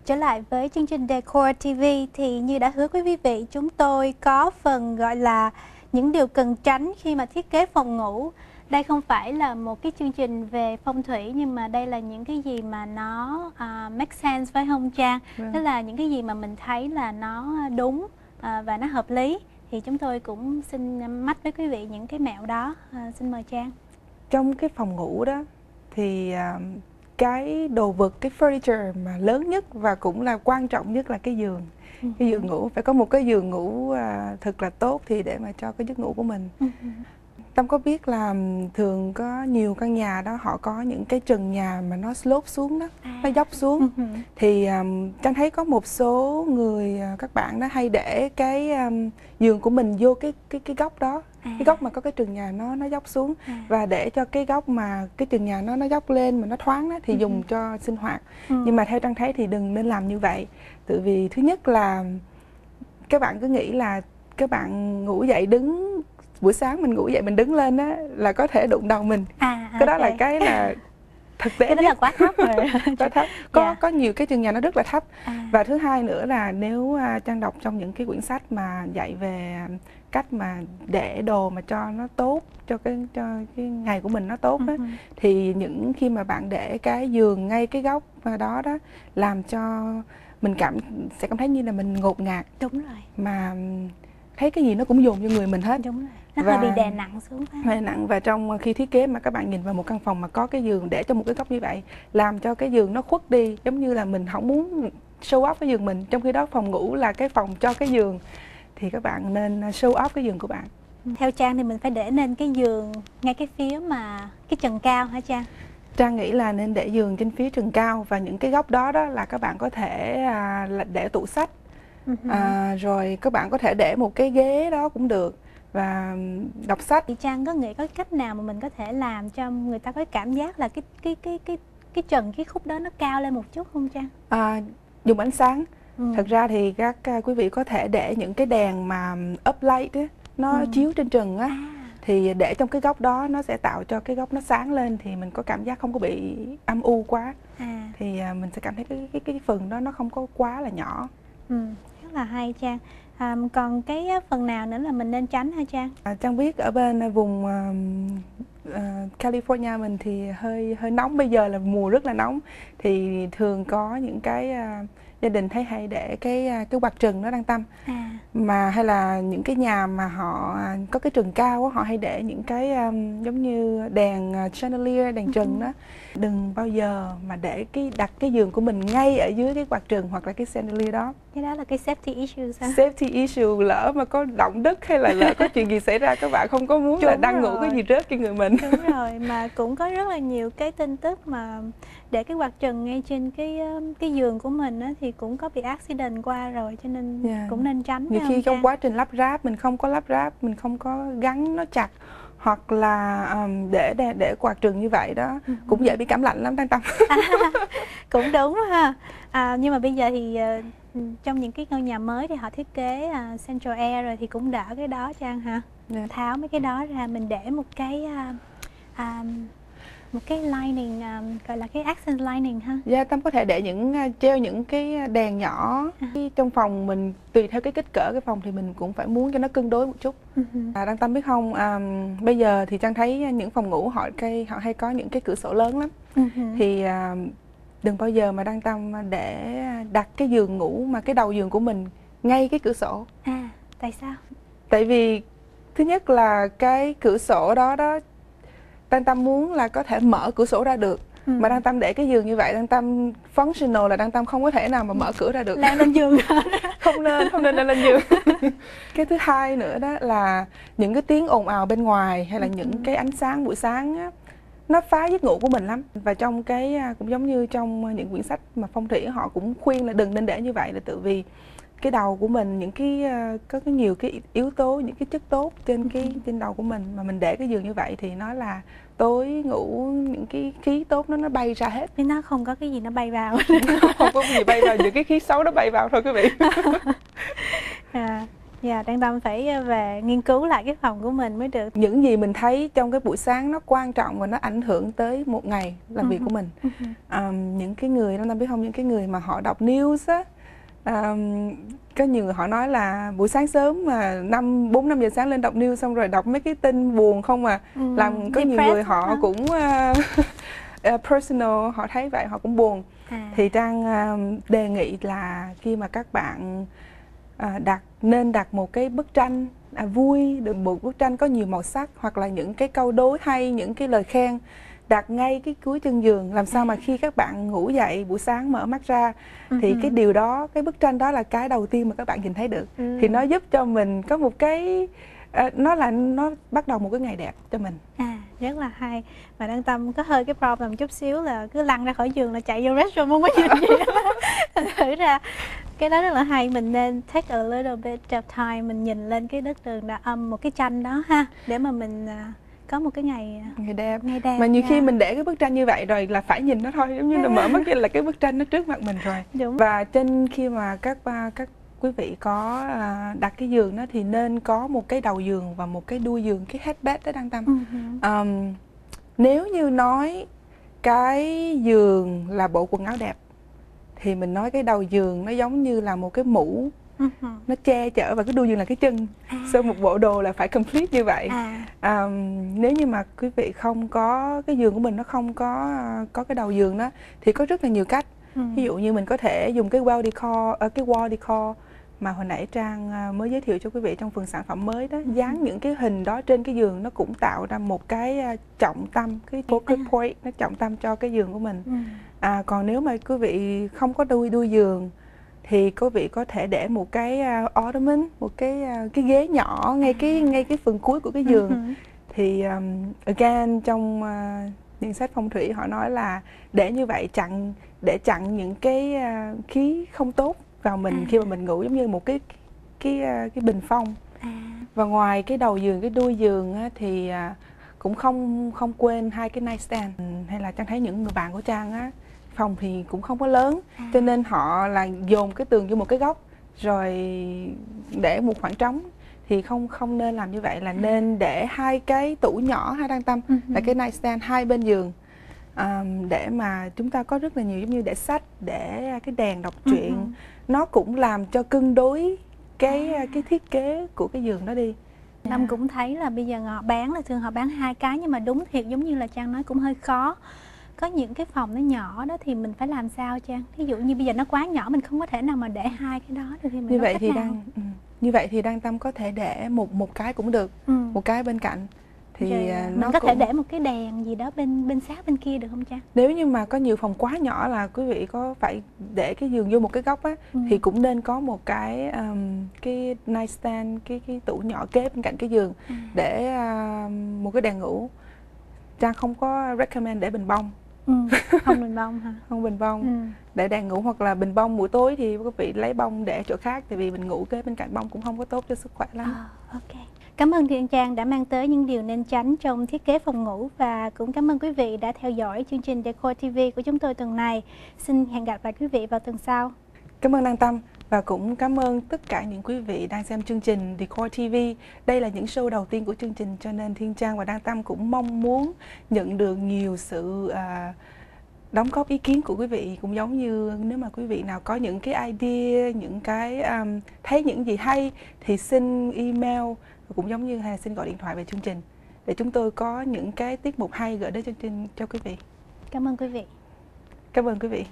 Trở lại với chương trình Decor TV thì như đã hứa với quý vị, chúng tôi có phần gọi là những điều cần tránh khi mà thiết kế phòng ngủ. Đây không phải là một cái chương trình về phong thủy, nhưng mà đây là những cái gì mà nó make sense, phải không Trang? Tức là những cái gì mà mình thấy là nó đúng và nó hợp lý, thì chúng tôi cũng xin mách với quý vị những cái mẹo đó. Xin mời Trang. Trong cái phòng ngủ đó thì cái đồ vật, cái furniture mà lớn nhất và cũng là quan trọng nhất là cái giường. Cái giường ngủ, phải có một cái giường ngủ thật là tốt thì để mà cho cái giấc ngủ của mình. Tâm có biết là thường có nhiều căn nhà đó họ có những cái trần nhà mà nó slope xuống đó, nó dốc xuống. Thì Trang thấy có một số người, các bạn đó hay để cái giường của mình vô cái góc đó. Cái góc mà có cái trần nhà nó dốc xuống, và để cho cái góc mà cái trần nhà nó dốc lên mà nó thoáng đó, thì dùng cho sinh hoạt. Nhưng mà theo Trang thấy thì đừng nên làm như vậy. Tại vì thứ nhất là các bạn cứ nghĩ là các bạn ngủ dậy buổi sáng mình ngủ dậy mình đứng lên á là có thể đụng đầu mình. Cái đó là cái là thực tế. Cái đó là quá thấp rồi. Quá thấp. Có nhiều cái trần nhà nó rất là thấp. Và thứ hai nữa là nếu Trang đọc trong những cái quyển sách mà dạy về cách mà để đồ mà cho nó tốt, cho cái ngày của mình nó tốt á, thì khi mà bạn để cái giường ngay cái góc đó đó, làm cho mình sẽ cảm thấy như là mình ngột ngạt. Đúng rồi. Mà thấy cái gì nó cũng dồn vô người mình hết. Đúng rồi. Nó hơi bị đè nặng xuống. Đè nặng. Và trong khi thiết kế mà các bạn nhìn vào một căn phòng mà có cái giường để trong một cái góc như vậy, làm cho cái giường nó khuất đi, giống như là mình không muốn show off cái giường mình, trong khi đó phòng ngủ là cái phòng cho cái giường, thì các bạn nên show off cái giường của bạn. Theo Trang thì mình phải để nên cái giường ngay cái phía mà cái trần cao hả Trang? Trang nghĩ là nên để giường trên phía trần cao, và những cái góc đó là các bạn có thể là để tủ sách. Rồi các bạn có thể để một cái ghế đó cũng được và đọc sách. Thì Trang có nghĩ có cách nào mà mình có thể làm cho người ta có cảm giác là cái trần, cái khúc đó nó cao lên một chút không Trang? Dùng ánh sáng. Thật ra thì các quý vị có thể để những cái đèn mà uplight á, nó chiếu trên trần á, thì để trong cái góc đó nó sẽ tạo cho cái góc nó sáng lên, thì mình có cảm giác không có bị âm u quá. Thì mình sẽ cảm thấy cái phần đó nó không có quá là nhỏ. Rất là hay Trang. Còn cái phần nào nữa là mình nên tránh hả Trang? Trang biết ở bên vùng California mình thì hơi nóng, bây giờ là mùa rất là nóng, thì thường có những cái gia đình thấy hay để cái quạt trần nó đang tăm. Mà hay là những cái nhà mà họ có cái trần cao á, họ hay để những cái giống như đèn chandelier, đèn trần đó. Đừng bao giờ mà đặt cái giường của mình ngay ở dưới cái quạt trần hoặc là cái chandelier đó. Cái đó là cái safety issue sao? Safety issue, lỡ mà có động đất hay là lỡ có chuyện gì xảy ra, các bạn không có muốn là đang ngủ cái gì rớt trên người mình. Đúng rồi, mà cũng có rất là nhiều cái tin tức mà để cái quạt trần ngay trên cái giường của mình á, thì cũng có bị accident qua rồi, cho nên cũng nên tránh. Nhiều khi trong quá trình lắp ráp mình không có lắp ráp, mình không có gắn nó chặt, hoặc là để quạt trần như vậy đó cũng dễ bị cảm lạnh lắm Tâm. Cũng đúng ha. Nhưng mà bây giờ thì trong những cái ngôi nhà mới thì họ thiết kế Central Air rồi, thì cũng đỡ cái đó Trang hả? Tháo mấy cái đó ra, mình để một cái lining, gọi là cái accent lining ha. Tâm có thể để treo những cái đèn nhỏ trong phòng mình, tùy theo cái kích cỡ cái phòng thì mình cũng phải muốn cho nó cân đối một chút. Đăng Tâm biết không, bây giờ thì Trang thấy những phòng ngủ họ hay có những cái cửa sổ lớn lắm. Thì đừng bao giờ mà Đăng Tâm để đặt cái giường ngủ mà cái đầu giường của mình ngay cái cửa sổ. Tại sao? Tại vì thứ nhất là cái cửa sổ đó Đăng Tâm muốn là có thể mở cửa sổ ra được. Mà Đăng Tâm để cái giường như vậy, Đăng Tâm functional là Đăng Tâm không có thể nào mà mở cửa ra được. Leo lên giường. Không nên leo lên giường. Cái thứ hai nữa đó là những cái tiếng ồn ào bên ngoài, hay là những cái ánh sáng buổi sáng á, nó phá giấc ngủ của mình lắm. Và trong cũng giống như trong những quyển sách mà phong thủy, họ cũng khuyên là đừng nên để như vậy, là tự vì cái đầu của mình có nhiều cái yếu tố, những cái chất tốt trên đầu của mình, mà mình để cái giường như vậy thì nó là tối ngủ, những cái khí tốt nó bay ra hết. Vì nó không có cái gì nó bay vào. Không có gì bay vào, những cái khí xấu nó bay vào thôi quý vị. Dạ, Đăng Tâm phải về nghiên cứu lại cái phòng của mình mới được. Những gì mình thấy trong cái buổi sáng nó quan trọng và nó ảnh hưởng tới một ngày làm việc của mình. Những cái người, Đăng Tâm biết không, những cái người mà họ đọc news á, có nhiều người họ nói là buổi sáng sớm mà 4-5 giờ sáng lên đọc news xong rồi đọc mấy cái tin buồn không à, làm có nhiều người họ cũng personal, họ thấy vậy họ cũng buồn. Thì Trang đề nghị là khi mà các bạn nên đặt một cái bức tranh vui, được một bức tranh có nhiều màu sắc, hoặc là những cái câu đối hay, những cái lời khen đặt ngay cái cuối chân giường, làm sao mà khi các bạn ngủ dậy buổi sáng mở mắt ra thì cái điều đó, cái bức tranh đó là cái đầu tiên mà các bạn nhìn thấy được. Thì nó giúp cho mình có một cái nó bắt đầu một cái ngày đẹp cho mình. Rất là hay. Và Đăng Tâm có hơi cái problem chút xíu là cứ lăn ra khỏi giường là chạy vô restroom không có nhìn gì đó. Thử ra cái đó rất là hay, mình nên take a little bit of time, mình nhìn lên cái bức tường đã âm một cái tranh đó ha, để mà mình có một cái ngày đẹp. Mà nhiều khi mình để cái bức tranh như vậy rồi là phải nhìn nó thôi, giống như là mở mắt ra là cái bức tranh nó trước mặt mình rồi. Đúng. Và khi mà các quý vị có đặt cái giường đó thì nên có một cái đầu giường và một cái đuôi giường, cái headbed đó Đăng Tâm. Nếu như nói cái giường là bộ quần áo đẹp thì mình nói cái đầu giường nó giống như là một cái mũ, nó che chở, và cái đuôi giường là cái chân. So một bộ đồ là phải complete như vậy. Nếu như mà quý vị không có cái giường của mình, nó không có cái đầu giường đó thì có rất là nhiều cách. Ví dụ như mình có thể dùng cái wall decor mà hồi nãy Trang mới giới thiệu cho quý vị trong phần sản phẩm mới đó, dán những cái hình đó trên cái giường, nó cũng tạo ra một cái trọng tâm, cái focus point, nó trọng tâm cho cái giường của mình. Còn nếu mà quý vị không có đuôi giường thì quý vị có thể để một cái ottoman, một cái ghế nhỏ ngay cái phần cuối của cái giường. Thì again trong những sách phong thủy họ nói là để như vậy để chặn những cái khí không tốt vào mình khi mà mình ngủ, giống như một cái bình phong. Và ngoài cái đầu giường, cái đuôi giường á, thì cũng không quên hai cái nightstand. Hay là Trang thấy những người bạn của Trang á, phòng thì cũng không có lớn, cho nên họ là dồn cái tường vô một cái góc rồi để một khoảng trống. Thì không nên làm như vậy, là nên để hai cái tủ nhỏ ha Đăng Tâm, là cái nightstand hai bên giường, để mà chúng ta có rất là nhiều, giống như để sách, để cái đèn đọc truyện. Nó cũng làm cho cân đối cái thiết kế của cái giường đó đi. Tâm cũng thấy là bây giờ họ bán là thường họ bán hai cái, nhưng mà đúng thiệt giống như là Trang nói cũng hơi khó. Có những cái phòng nó nhỏ đó thì mình phải làm sao Trang? Ví dụ như bây giờ nó quá nhỏ, mình không có thể nào mà để hai cái đó được, thì mình như vậy thì Đăng Tâm có thể để một cái cũng được, một cái bên cạnh. Thì mình có thể để một cái đèn gì đó bên sát bên kia được không Trang? Nếu như mà có nhiều phòng quá nhỏ là quý vị có phải để cái giường vô một cái góc á, thì cũng nên có một cái nightstand, cái tủ nhỏ kế bên cạnh cái giường, để một cái đèn ngủ. Trang không có recommend để bình bông. Không bình bông hả? Không bình bông. Để đèn ngủ, hoặc là bình bông buổi tối thì quý vị lấy bông để chỗ khác, tại vì mình ngủ kế bên cạnh bông cũng không có tốt cho sức khỏe lắm. Ok. Cảm ơn Thiên Trang đã mang tới những điều nên tránh trong thiết kế phòng ngủ, và cũng cảm ơn quý vị đã theo dõi chương trình Decor TV của chúng tôi tuần này. Xin hẹn gặp lại quý vị vào tuần sau. Cảm ơn Đăng Tâm, và cũng cảm ơn tất cả những quý vị đang xem chương trình Decor TV. Đây là những show đầu tiên của chương trình, cho nên Thiên Trang và Đăng Tâm cũng mong muốn nhận được nhiều sự đóng góp ý kiến của quý vị. Cũng giống như nếu mà quý vị nào có những cái idea, những cái thấy những gì hay thì xin email, cũng giống như hay xin gọi điện thoại về chương trình để chúng tôi có những cái tiết mục hay gửi đến chương trình cho quý vị. Cảm ơn quý vị. Cảm ơn quý vị.